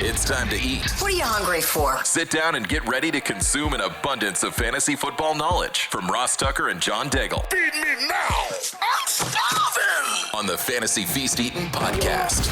It's time to eat. What are you hungry for? Sit down and get ready to consume an abundance of fantasy football knowledge from Ross Tucker and John Daigle. Feed me now. I'm starving. On the Fantasy Feast Eatin' podcast.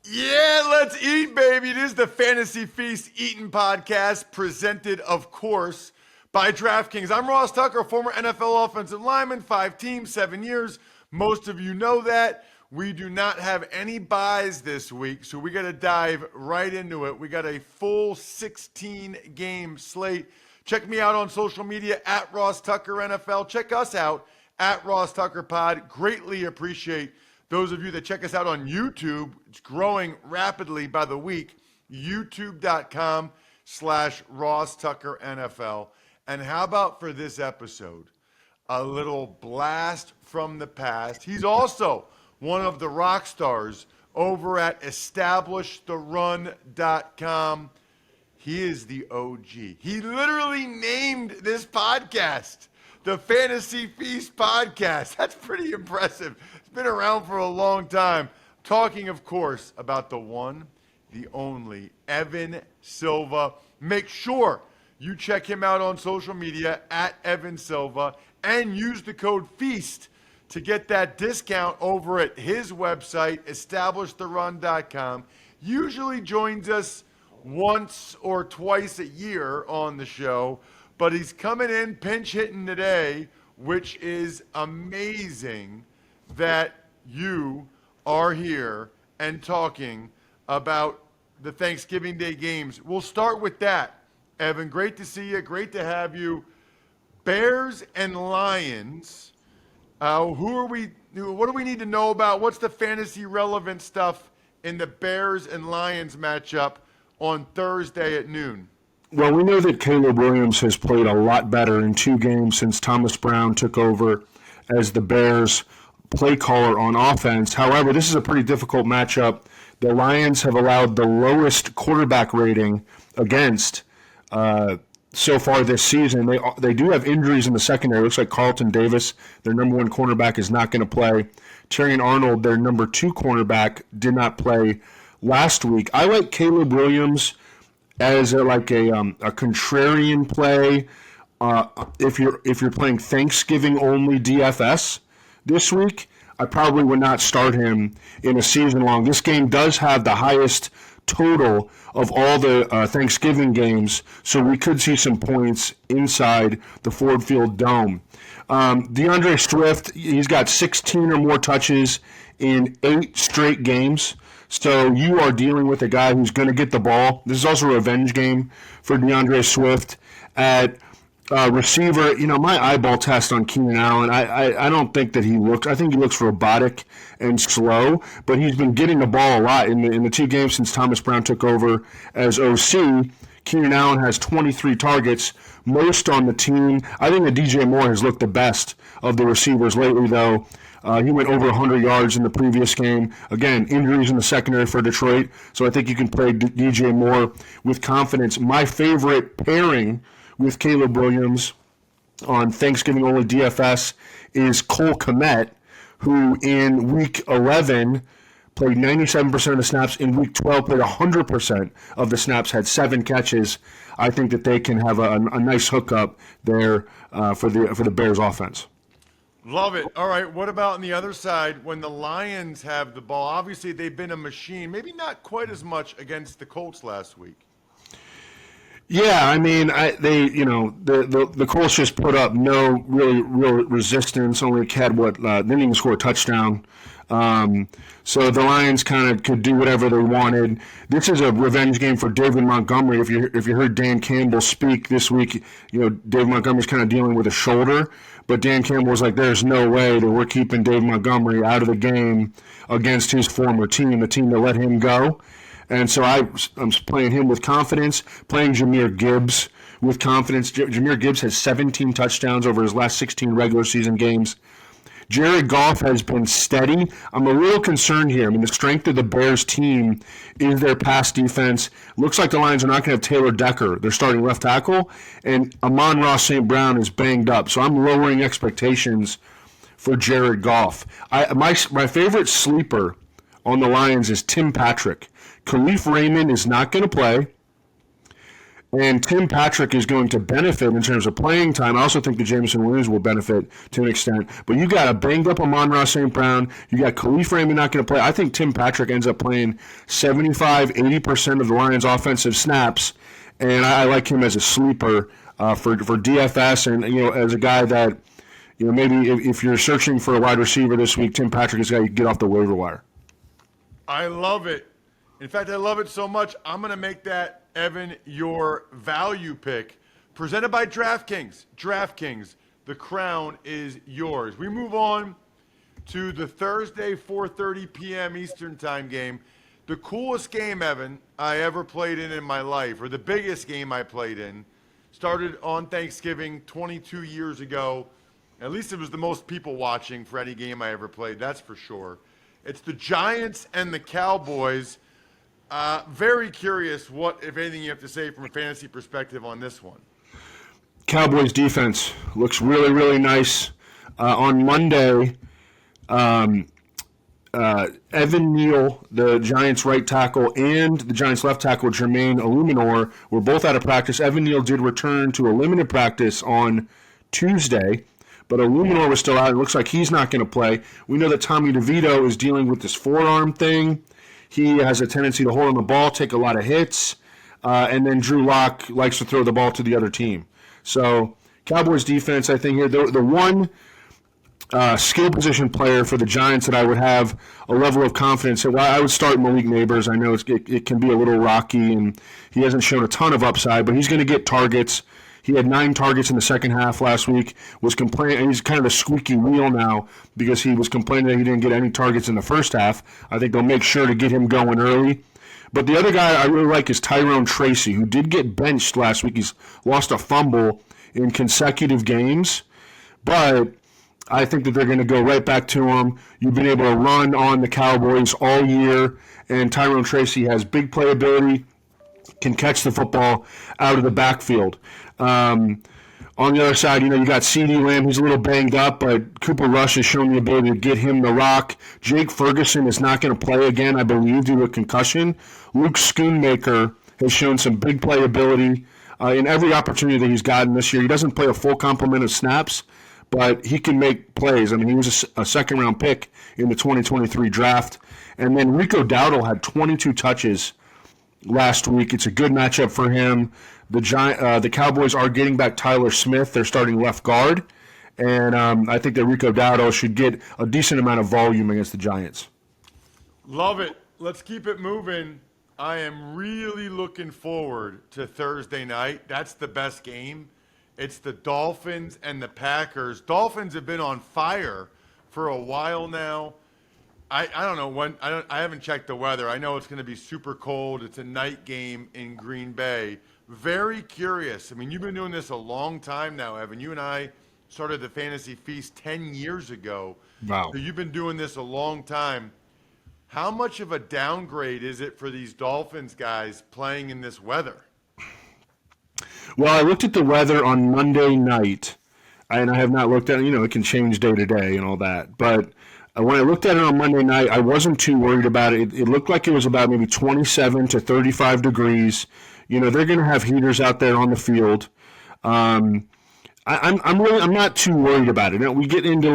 Yeah, let's eat, baby. It is the Fantasy Feast Eatin' podcast, presented, of course, by DraftKings. I'm Ross Tucker, former NFL offensive lineman, 5 teams, 7 years. Most of you know that. We do not have any buys this week, so we got to dive right into it. We got a full 16-game slate. Check me out on social media at Ross Tucker NFL. Check us out at Ross Tucker Pod. Greatly appreciate those of you that check us out on YouTube. It's growing rapidly by the week. YouTube.com/Ross Tucker NFL. And how about for this episode, a little blast from the past. He's also one of the rock stars over at EstablishTheRun.com. He is the OG. He literally named this podcast the Fantasy Feast Podcast. That's pretty impressive. It's been around for a long time. Talking, of course, about the one, the only, Evan Silva. Make sure you check him out on social media at Evan Silva and use the code FEAST to get that discount over at his website, EstablishTheRun.com. Usually joins us once or twice a year on the show, but he's coming in pinch hitting today, which is amazing that you are here and talking about the Thanksgiving Day games. We'll start with that. Evan, great to see you. Great to have you. Bears and Lions. What do we need to know about? What's the fantasy relevant stuff in the Bears and Lions matchup on Thursday at noon? Well, we know that Caleb Williams has played a lot better in 2 games since Thomas Brown took over as the Bears play caller on offense. However, this is a pretty difficult matchup. The Lions have allowed the lowest quarterback rating against so far this season. They do have injuries in the secondary. It looks like Carlton Davis, their number 1 cornerback, is not going to play. Terrion Arnold, their number 2 cornerback, did not play last week. I like Caleb Williams as a contrarian play. If you're playing Thanksgiving only DFS this week, I probably would not start him in a season long. This game does have the highest total of all the Thanksgiving games, so we could see some points inside the Ford Field Dome. DeAndre Swift, he's got 16 or more touches in 8 straight games, so you are dealing with a guy who's going to get the ball. This is also a revenge game for DeAndre Swift. At receiver, my eyeball test on Keenan Allen, I don't think that he looks, I think he looks robotic and slow, but he's been getting the ball a lot in the 2 games since Thomas Brown took over as OC. Keenan Allen has 23 targets, most on the team. I think that DJ Moore has looked the best of the receivers lately, though. He went over 100 yards in the previous game. Again, injuries in the secondary for Detroit, so I think you can play DJ Moore with confidence. My favorite pairing with Caleb Williams on Thanksgiving only DFS is Cole Kmet, who in week 11 played 97% of the snaps. In week 12 played 100% of the snaps, had 7 catches. I think that they can have a nice hookup there for the Bears offense. Love it. All right, what about on the other side when the Lions have the ball? Obviously, they've been a machine, maybe not quite as much against the Colts last week. Yeah, I mean, the Colts just put up no real resistance. Only had didn't even score a touchdown. So the Lions kind of could do whatever they wanted. This is a revenge game for David Montgomery. If you heard Dan Campbell speak this week, David Montgomery's kind of dealing with a shoulder, but Dan Campbell was like, "There's no way that we're keeping David Montgomery out of the game against his former team, the team that let him go." And so I'm playing him with confidence, playing Jahmyr Gibbs with confidence. Jahmyr Gibbs has 17 touchdowns over his last 16 regular season games. Jared Goff has been steady. I'm a little concerned here. I mean, the strength of the Bears team is their pass defense. Looks like the Lions are not going to have Taylor Decker, their starting left tackle, and Amon-Ra St. Brown is banged up. So I'm lowering expectations for Jared Goff. My favorite sleeper on the Lions is Tim Patrick. Khalif Raymond is not going to play, and Tim Patrick is going to benefit in terms of playing time. I also think that Jameson Williams will benefit to an extent. But you got a banged-up Amon-Ra St. Brown. You got Khalif Raymond not going to play. I think Tim Patrick ends up playing 75-80% of the Lions' offensive snaps, and I like him as a sleeper for DFS, and as a guy that maybe if you're searching for a wide receiver this week, Tim Patrick is going to get off the waiver wire. I love it. In fact, I love it so much, I'm going to make that, Evan, your value pick. Presented by DraftKings. DraftKings, the crown is yours. We move on to the Thursday 4:30 p.m. Eastern time game. The coolest game, Evan, I ever played in my life, or the biggest game I played in, started on Thanksgiving 22 years ago. At least it was the most people watching for any game I ever played, that's for sure. It's the Giants and the Cowboys. Very curious what, if anything, you have to say from a fantasy perspective on this one. Cowboys defense looks really, really nice. On Monday, Evan Neal, the Giants right tackle, and the Giants left tackle, Jermaine Illuminor, were both out of practice. Evan Neal did return to a limited practice on Tuesday, but Illuminor was still out. It looks like he's not going to play. We know that Tommy DeVito is dealing with this forearm thing. He has a tendency to hold on the ball, take a lot of hits, and then Drew Lock likes to throw the ball to the other team. So Cowboys defense, I think here, the one skill position player for the Giants that I would have a level of confidence in, well, I would start Malik Neighbors. I know it can be a little rocky, and he hasn't shown a ton of upside, but he's going to get targets. He had 9 targets in the second half last week, was complaining, and he's kind of a squeaky wheel now because he was complaining that he didn't get any targets in the first half. I think they'll make sure to get him going early. But the other guy I really like is Tyrone Tracy, who did get benched last week. He's lost a fumble in consecutive games, but I think that they're going to go right back to him. You've been able to run on the Cowboys all year, and Tyrone Tracy has big playability, can catch the football out of the backfield. On the other side, you got CeeDee Lamb. He's a little banged up, but Cooper Rush has shown the ability to get him the rock. Jake Ferguson is not going to play again, I believe, due to a concussion. Luke Schoonmaker has shown some big playability in every opportunity that he's gotten this year. He doesn't play a full complement of snaps, but he can make plays. I mean, he was a second-round pick in the 2023 draft. And then Rico Dowdle had 22 touches last week. It's a good matchup for him. The Cowboys are getting back Tyler Smith, their starting left guard, and I think that Rico Dowdle should get a decent amount of volume against the Giants. Love it. Let's keep it moving. I am really looking forward to Thursday night. That's the best game. It's the Dolphins and the Packers. Dolphins have been on fire for a while now. I don't know when. I haven't checked the weather. I know it's going to be super cold. It's a night game in Green Bay. Very curious. I mean, you've been doing this a long time now, Evan. You and I started the Fantasy Feast 10 years ago. Wow. So you've been doing this a long time. How much of a downgrade is it for these Dolphins guys playing in this weather? Well, I looked at the weather on Monday night, and I have not looked at it. It can change day to day and all that. But when I looked at it on Monday night, I wasn't too worried about it. It looked like it was about maybe 27 to 35 degrees. They're going to have heaters out there on the field. I'm not too worried about it. We get into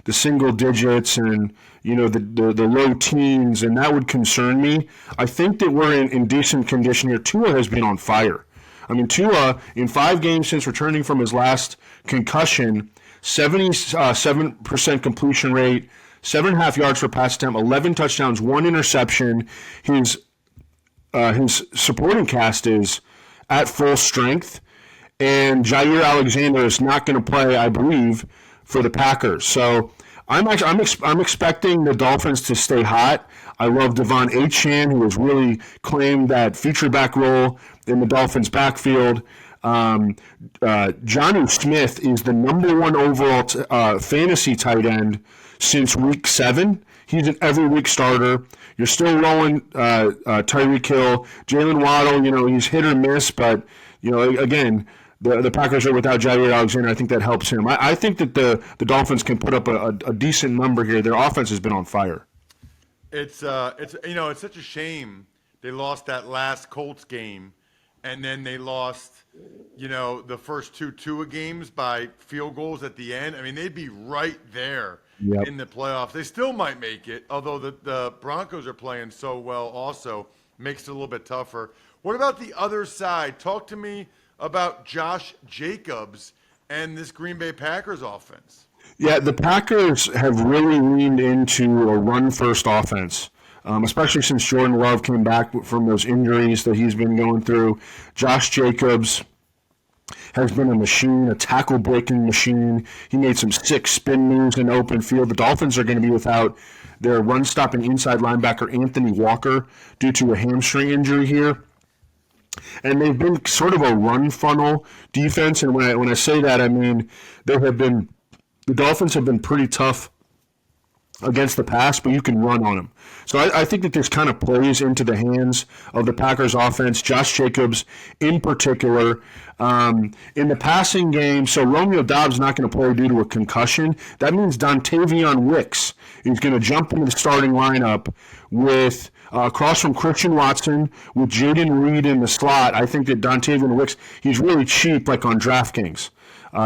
the single digits and the low teens, and that would concern me. I think that we're in decent condition here. Tua has been on fire. I mean, Tua, in 5 games since returning from his last concussion, 77% completion rate, 7.5 yards per pass attempt, 11 touchdowns, 1 interception. His supporting cast is at full strength, and Jair Alexander is not going to play, I believe, for the Packers. So I'm expecting the Dolphins to stay hot. I love Devon Achane, who has really claimed that feature back role in the Dolphins' backfield. Jonnu Smith is the number 1 overall fantasy tight end since week 7. He's an every week starter. You're still rolling Tyreek Hill. Jalen Waddle, he's hit or miss, but, again, the Packers are without Jair Alexander. I think that helps him. I think that the Dolphins can put up a decent number here. Their offense has been on fire. It's such a shame they lost that last Colts game, and then they lost, the first two Tua games by field goals at the end. I mean, they'd be right there in the playoffs. They still might make it, although the Broncos are playing so well also makes it a little bit tougher. What about the other side? Talk to me about Josh Jacobs and this Green Bay Packers offense. Yeah, the Packers have really leaned into a run-first offense, especially since Jordan Love came back from those injuries that he's been going through. Josh Jacobs has been a machine, a tackle-breaking machine. He made some sick spin moves in open field. The Dolphins are going to be without their run-stopping inside linebacker Anthony Walker due to a hamstring injury here. And they've been sort of a run funnel defense. And when I say that, I mean the Dolphins have been pretty tough against the pass, but you can run on them. So I think that this kind of plays into the hands of the Packers offense, Josh Jacobs in particular. In the passing game, so Romeo Doubs not going to play due to a concussion. That means Dontavion Wicks is going to jump into the starting lineup with across from Christian Watson with Jaden Reed in the slot. I think that Dontavion Wicks, he's really cheap, like on DraftKings.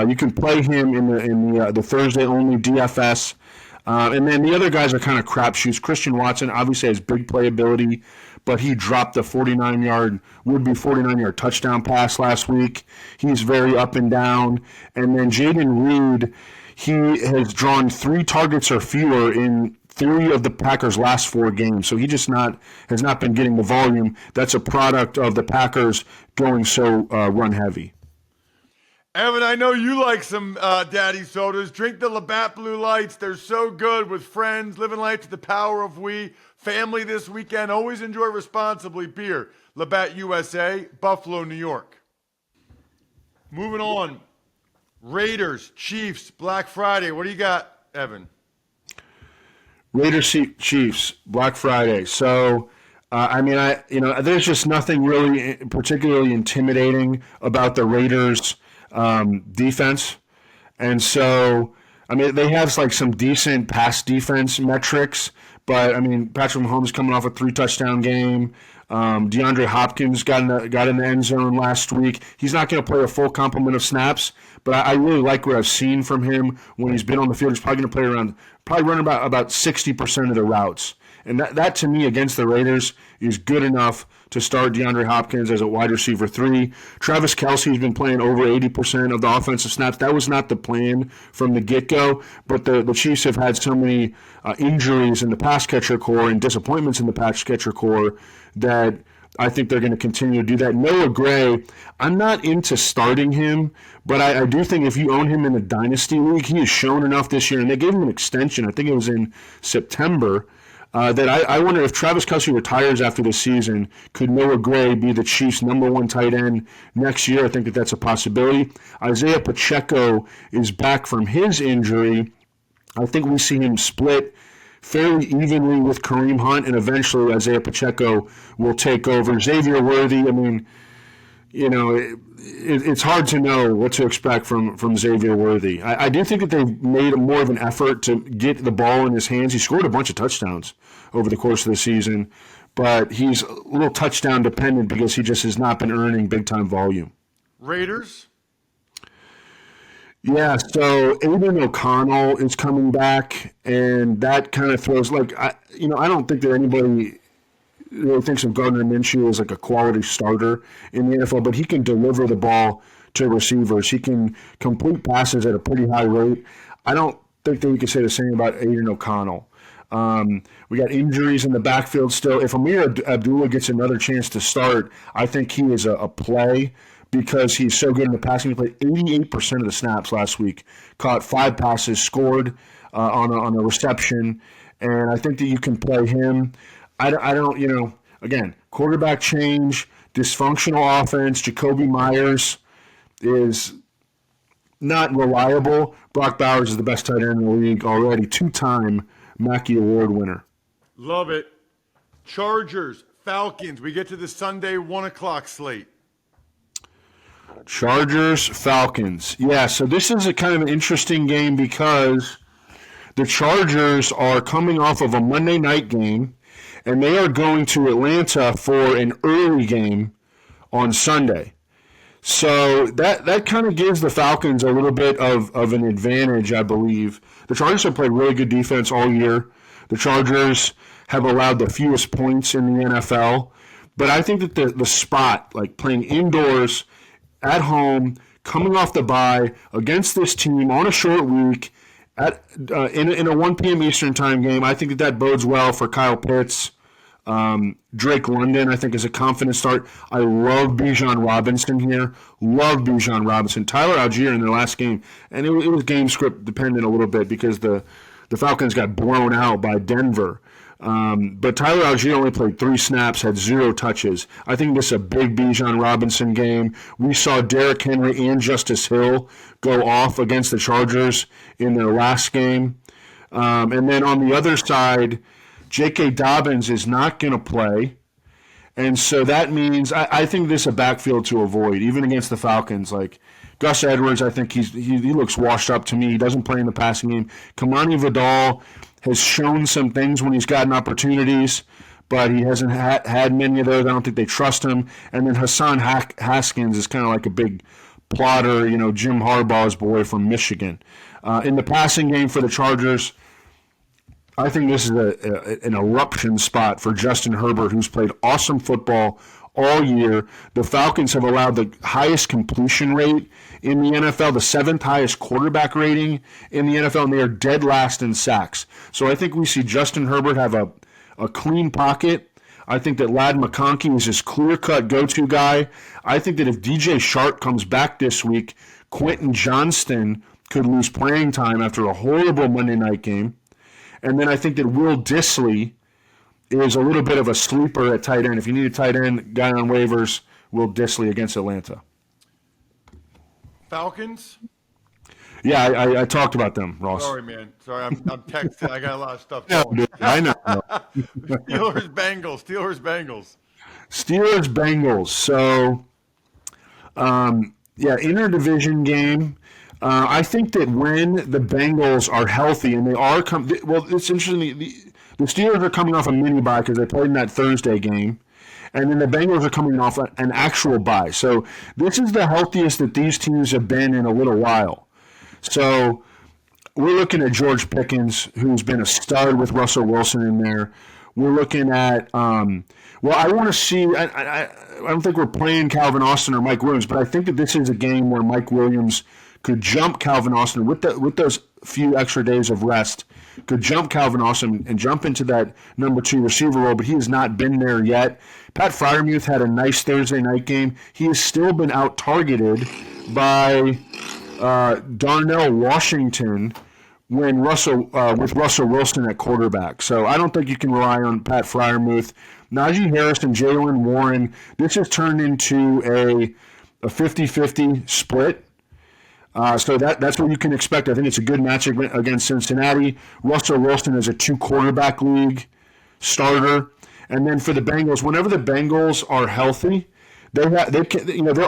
You can play him in the Thursday-only DFS. And then the other guys are kind of crapshoots. Christian Watson obviously has big playability, but he dropped a 49-yard touchdown pass last week. He's very up and down. And then Jaden Reed, he has drawn 3 targets or fewer in 3 of the Packers' last 4 games. So he just has not been getting the volume. That's a product of the Packers going so run heavy. Evan, I know you like some daddy sodas. Drink the Labatt Blue Lights. They're so good with friends, living life to the power of we. Family this weekend. Always enjoy responsibly. Beer, Labatt USA, Buffalo, New York. Moving on. Raiders, Chiefs, Black Friday. What do you got, Evan? Raiders, Chiefs, Black Friday. So, there's just nothing really particularly intimidating about the Raiders' defense. And so, they have like some decent pass defense metrics, but Patrick Mahomes coming off a 3-touchdown game. DeAndre Hopkins got in the end zone last week. He's not going to play a full complement of snaps, but I really like what I've seen from him when he's been on the field. He's probably going to run about 60% of the routes. And that to me, against the Raiders, is good enough to start DeAndre Hopkins as a wide receiver 3. Travis Kelce's been playing over 80% of the offensive snaps. That was not the plan from the get-go, but the Chiefs have had so many injuries in the pass catcher core and disappointments in the pass catcher core that I think they're going to continue to do that. Noah Gray, I'm not into starting him, but I do think if you own him in a dynasty league, he has shown enough this year, and they gave him an extension. I think it was in September. That I wonder if Travis Kelce retires after this season, could Noah Gray be the Chiefs' number 1 tight end next year? I think that's a possibility. Isaiah Pacheco is back from his injury. I think we see him split fairly evenly with Kareem Hunt, and eventually Isaiah Pacheco will take over. Xavier Worthy, it's hard to know what to expect from Xavier Worthy. I do think that they've made more of an effort to get the ball in his hands. He scored a bunch of touchdowns over the course of the season, but he's a little touchdown dependent because he just has not been earning big-time volume. Raiders? Yeah, so Aiden O'Connell is coming back, and that kind of throws, I don't think that anybody really thinks of Gardner Minshew as like a quality starter in the NFL, but he can deliver the ball to receivers. He can complete passes at a pretty high rate. I don't think that we can say the same about Aiden O'Connell. We got injuries in the backfield still. If Amir Abdullah gets another chance to start, I think he is a play because he's so good in the passing. He played 88% of the snaps last week, caught 5 passes, scored on a reception, and I think that you can play him. I don't, again, quarterback change, dysfunctional offense. Jacoby Myers is not reliable. Brock Bowers is the best tight end in the league already, 2-time Mackey Award winner. Love it. Chargers, Falcons. We get to the Sunday 1 o'clock slate. Chargers, Falcons. Yeah, so this is a kind of an interesting game because The Chargers are coming off of a Monday night game, and they are going to Atlanta for an early game on Sunday. So that kind of gives the Falcons a little bit of an advantage, I believe. The Chargers have played really good defense all year. The Chargers have allowed the fewest points in the NFL. But I think that the spot, like playing indoors, at home, coming off the bye, against this team on a short week, in a 1 p.m. Eastern time game, I think that bodes well for Kyle Pitts. Drake London, I think, is a confident start. I love Bijan Robinson here. Love Bijan Robinson. Tyler Algier in their last game, and it was game script dependent a little bit because the Falcons got blown out by Denver. But Tyler Algier only played 3 snaps, had 0 touches. I think this is a big Bijan Robinson game. We saw Derrick Henry and Justice Hill go off against the Chargers in their last game. And then on the other side, J.K. Dobbins is not going to play. And so that means I think this is a backfield to avoid, even against the Falcons. Like Gus Edwards, I think he looks washed up to me. He doesn't play in the passing game. Kamani Vidal has shown some things when he's gotten opportunities, but he hasn't had many of those. I don't think they trust him. And then Hassan Haskins is kind of like a big plotter, Jim Harbaugh's boy from Michigan. In the passing game for the Chargers, I think this is an eruption spot for Justin Herbert, who's played awesome football all year. The Falcons have allowed the highest completion rate in the NFL, the 7th highest quarterback rating in the NFL, and they are dead last in sacks. So I think we see Justin Herbert have a clean pocket. I think that Ladd McConkey is his clear-cut go-to guy. I think that if DJ Shark comes back this week, Quentin Johnston could lose playing time after a horrible Monday night game. And then I think that Will Dissly is a little bit of a sleeper at tight end. If you need a tight end guy on waivers, Will Dissly against Atlanta. Falcons? Yeah, I talked about them, Ross. Sorry, man. Sorry, I'm texting. I got a lot of stuff No, going. dude, I know. Steelers, Bengals. Steelers-Bengals. So, interdivision game. I think that when the Bengals are healthy, and they are it's interesting. The Steelers are coming off a mini bye because they played in that Thursday game, and then the Bengals are coming off an actual bye. So this is the healthiest that these teams have been in a little while. So we're looking at George Pickens, who's been a stud with Russell Wilson in there. We're looking at I want to see. I don't think we're playing Calvin Austin or Mike Williams, but I think that this is a game where Mike Williams could jump Calvin Austin with those few extra days of rest, could jump Calvin Austin and jump into that number 2 receiver role, but he has not been there yet. Pat Freiermuth had a nice Thursday night game. He has still been out-targeted by Darnell Washington with Russell Wilson at quarterback. So I don't think you can rely on Pat Freiermuth. Najee Harris and Jaylen Warren, this has turned into a 50-50 split. So that's what you can expect. I think it's a good matchup against Cincinnati. Russell Wilson is a 2-quarterback league starter. And then for the Bengals, whenever the Bengals are healthy, their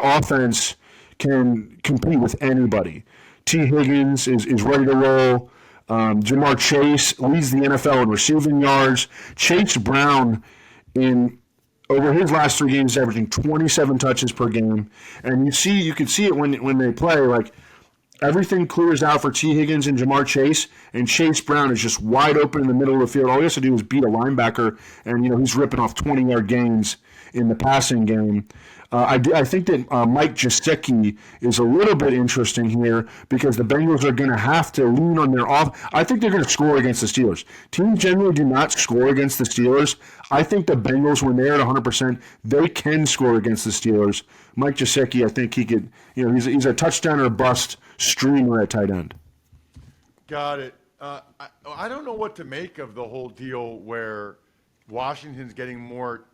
offense can compete with anybody. T. Higgins is ready to roll. Jamar Chase leads the NFL in receiving yards. Chase Brown over his last 3 games, averaging 27 touches per game. And you can see it when they play. Like, everything clears out for T. Higgins and Jamar Chase, and Chase Brown is just wide open in the middle of the field. All he has to do is beat a linebacker, and he's ripping off 20-yard gains in the passing game. I think that Mike Gesicki is a little bit interesting here because the Bengals are going to have to lean on their off. I think they're going to score against the Steelers. Teams generally do not score against the Steelers. I think the Bengals, when they're at 100%, they can score against the Steelers. Mike Gesicki, I think he could. He's a touchdown or bust streamer at tight end. Got it. I don't know what to make of the whole deal where Washington's getting more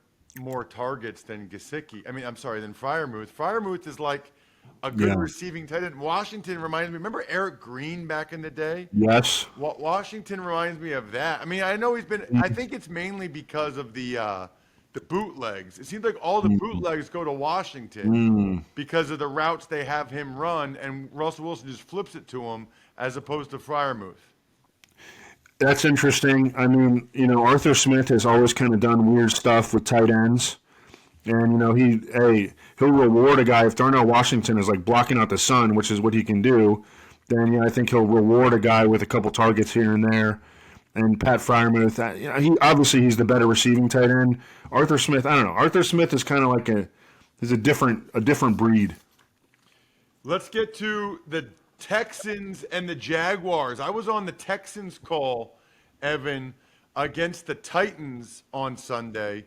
targets than Gesicki. Than Freiermuth. Freiermuth is like a good receiving tight end. Washington reminds me. Remember Eric Green back in the day? Yes. Washington reminds me of that. I know he's been. I think it's mainly because of the bootlegs. It seems like all the bootlegs go to Washington because of the routes they have him run, and Russell Wilson just flips it to him as opposed to Freiermuth. That's interesting. I mean, Arthur Smith has always kind of done weird stuff with tight ends. And, he'll reward a guy if Darnell Washington is like blocking out the sun, which is what he can do. Then, I think he'll reward a guy with a couple targets here and there. And Pat Freiermuth, he's the better receiving tight end. Arthur Smith, I don't know. Arthur Smith is kind of like a different breed. Let's get to the Texans and the Jaguars. I was on the Texans call, Evan, against the Titans on Sunday.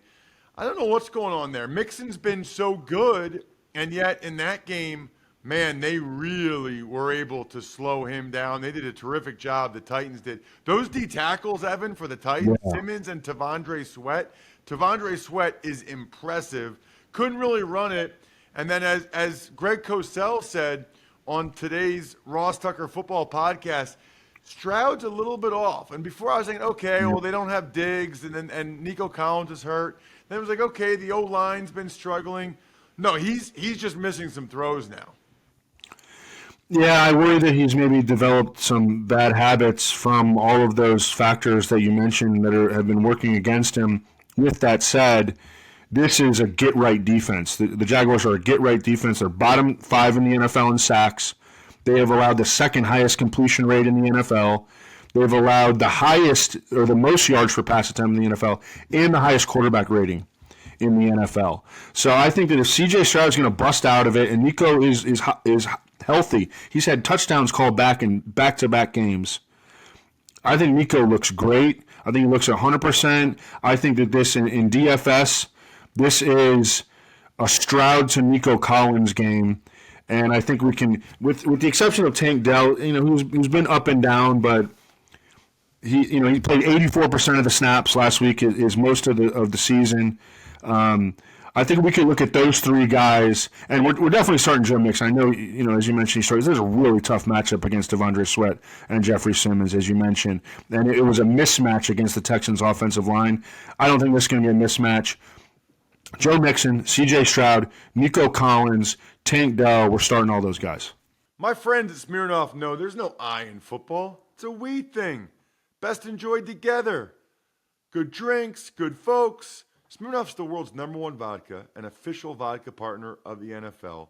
I don't know what's going on there. Mixon's been so good, and yet in that game, man, they really were able to slow him down. They did a terrific job, the Titans did. Those D tackles, Evan, for the Titans, yeah. Simmons and Tavondre Sweat. Tavondre Sweat is impressive. Couldn't really run it. And then as Greg Cosell said on today's Ross Tucker Football Podcast, Stroud's a little bit off. And before I was thinking, okay, well, they don't have Diggs, and Nico Collins is hurt. Then it was like, okay, the O-line's been struggling. No, he's just missing some throws now. Yeah, I worry that he's maybe developed some bad habits from all of those factors that you mentioned that have been working against him. With that said, this is a get-right defense. The Jaguars are a get-right defense. They're bottom 5 in the NFL in sacks. They have allowed the second highest completion rate in the NFL. They've allowed the highest or the most yards per pass attempt in the NFL and the highest quarterback rating in the NFL. So I think that if C.J. Stroud is going to bust out of it, and Nico is healthy, he's had touchdowns called back in back-to-back games. I think Nico looks great. I think he looks 100%. I think that this in DFS, this is a Stroud to Nico Collins game. And I think we can, with the exception of Tank Dell, who's been up and down, but he played 84% of the snaps last week, is most of the season. I think we could look at those three guys, and we're definitely starting Joe Mixon. I know, as you mentioned, there's a really tough matchup against Tavondre Sweat and Jeffrey Simmons, as you mentioned, and it was a mismatch against the Texans' offensive line. I don't think this is going to be a mismatch. Joe Mixon, C.J. Stroud, Nico Collins, Tank Dell, we're starting all those guys. My friends at Smirnoff know there's no I in football. It's a we thing. Best enjoyed together. Good drinks, good folks. Smirnoff's the world's #1 vodka, an official vodka partner of the NFL.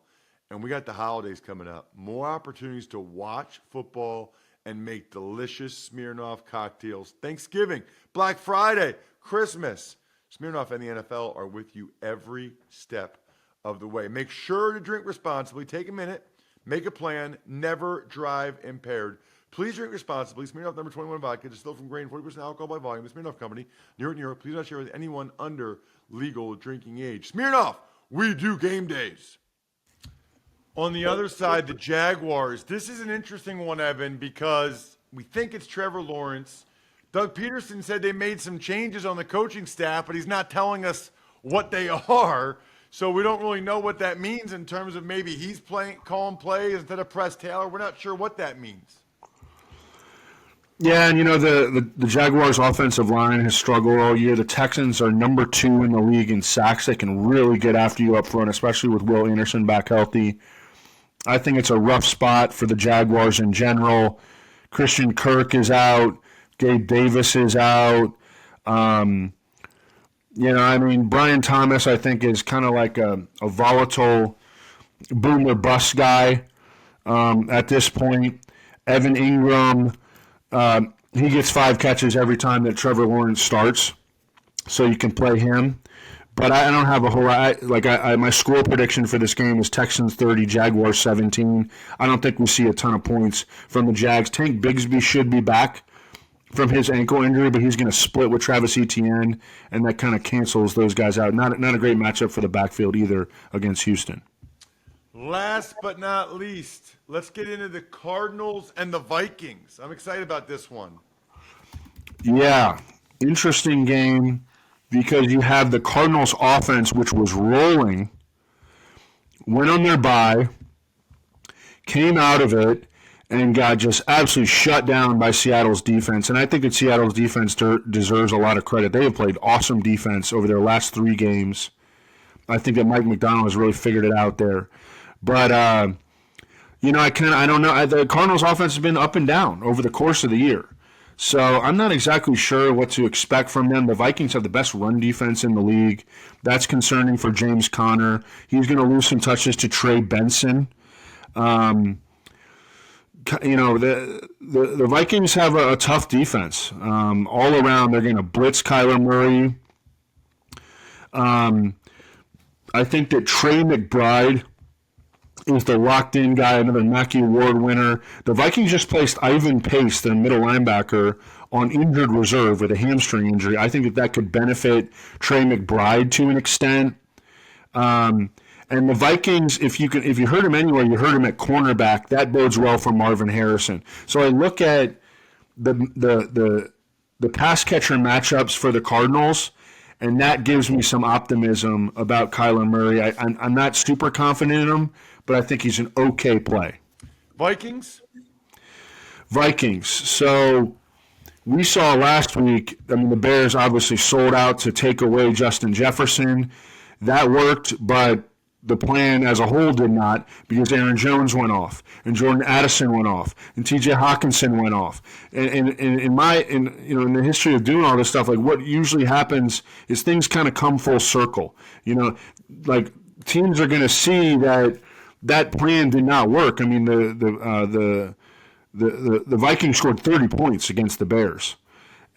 And we got the holidays coming up. More opportunities to watch football and make delicious Smirnoff cocktails. Thanksgiving, Black Friday, Christmas. Smirnoff and the NFL are with you every step of the way. Make sure to drink responsibly. Take a minute. Make a plan. Never drive impaired. Please drink responsibly. Smirnoff #21 vodka, distilled from grain, 40% alcohol by volume. The Smirnoff Company, New York, New York. Please do not share with anyone under legal drinking age. Smirnoff, we do game days. On the other side, the Jaguars. This is an interesting one, Evan, because we think it's Trevor Lawrence. Doug Peterson said they made some changes on the coaching staff, but he's not telling us what they are. So we don't really know what that means in terms of maybe he's calling plays instead of Press Taylor. We're not sure what that means. Yeah, and the Jaguars' offensive line has struggled all year. The Texans are #2 in the league in sacks. They can really get after you up front, especially with Will Anderson back healthy. I think it's a rough spot for the Jaguars in general. Christian Kirk is out. Gabe Davis is out. Brian Thomas, I think, is kind of like a volatile boom or bust guy at this point. Evan Ingram, he gets 5 catches every time that Trevor Lawrence starts, so you can play him. But I don't have a whole lot. My score prediction for this game is Texans 30, Jaguars 17. I don't think we see a ton of points from the Jags. Tank Bigsby should be back from his ankle injury, but he's going to split with Travis Etienne, and that kind of cancels those guys out. Not a great matchup for the backfield either against Houston. Last but not least, let's get into the Cardinals and the Vikings. I'm excited about this one. Yeah, interesting game because you have the Cardinals offense, which was rolling, went on their bye, came out of it, and got just absolutely shut down by Seattle's defense. And I think that Seattle's defense deserves a lot of credit. They have played awesome defense over their last 3 games. I think that Mike McDonald has really figured it out there. But, I don't know. The Cardinals offense has been up and down over the course of the year. So I'm not exactly sure what to expect from them. The Vikings have the best run defense in the league. That's concerning for James Conner. He's going to lose some touches to Trey Benson. The Vikings have a tough defense. All around, they're going to blitz Kyler Murray. I think that Trey McBride is the locked-in guy, another Mackey Award winner. The Vikings just placed Ivan Pace, their middle linebacker, on injured reserve with a hamstring injury. I think that could benefit Trey McBride to an extent. And the Vikings, if you heard him anywhere, you heard him at cornerback. That bodes well for Marvin Harrison. So I look at the pass catcher matchups for the Cardinals, and that gives me some optimism about Kyler Murray. I'm not super confident in him, but I think he's an okay play. Vikings. So we saw last week, the Bears obviously sold out to take away Justin Jefferson. That worked, but the plan as a whole did not, because Aaron Jones went off, and Jordan Addison went off, and T.J. Hawkinson went off. And in the history of doing all this stuff, like what usually happens is things kind of come full circle. Like teams are going to see that plan did not work. The Vikings scored 30 points against the Bears.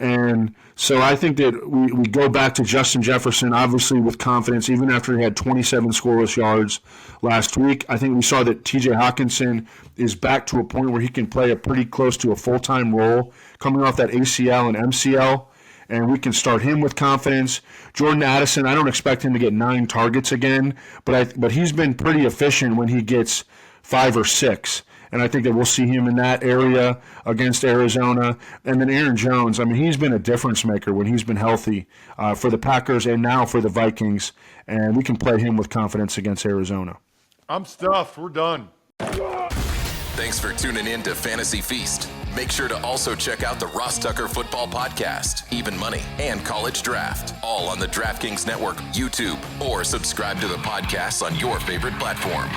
And so I think that we go back to Justin Jefferson, obviously with confidence, even after he had 27 scoreless yards last week. I think we saw that T.J. Hawkinson is back to a point where he can play a pretty close to a full-time role coming off that ACL and MCL, and we can start him with confidence. Jordan Addison, I don't expect him to get 9 targets again, but he's been pretty efficient when he gets 5 or 6. And I think that we'll see him in that area against Arizona. And then Aaron Jones, he's been a difference maker when he's been healthy for the Packers and now for the Vikings. And we can play him with confidence against Arizona. I'm stuffed. We're done. Thanks for tuning in to Fantasy Feast. Make sure to also check out the Ross Tucker Football Podcast, Even Money, and College Draft, all on the DraftKings Network, YouTube, or subscribe to the podcasts on your favorite platform.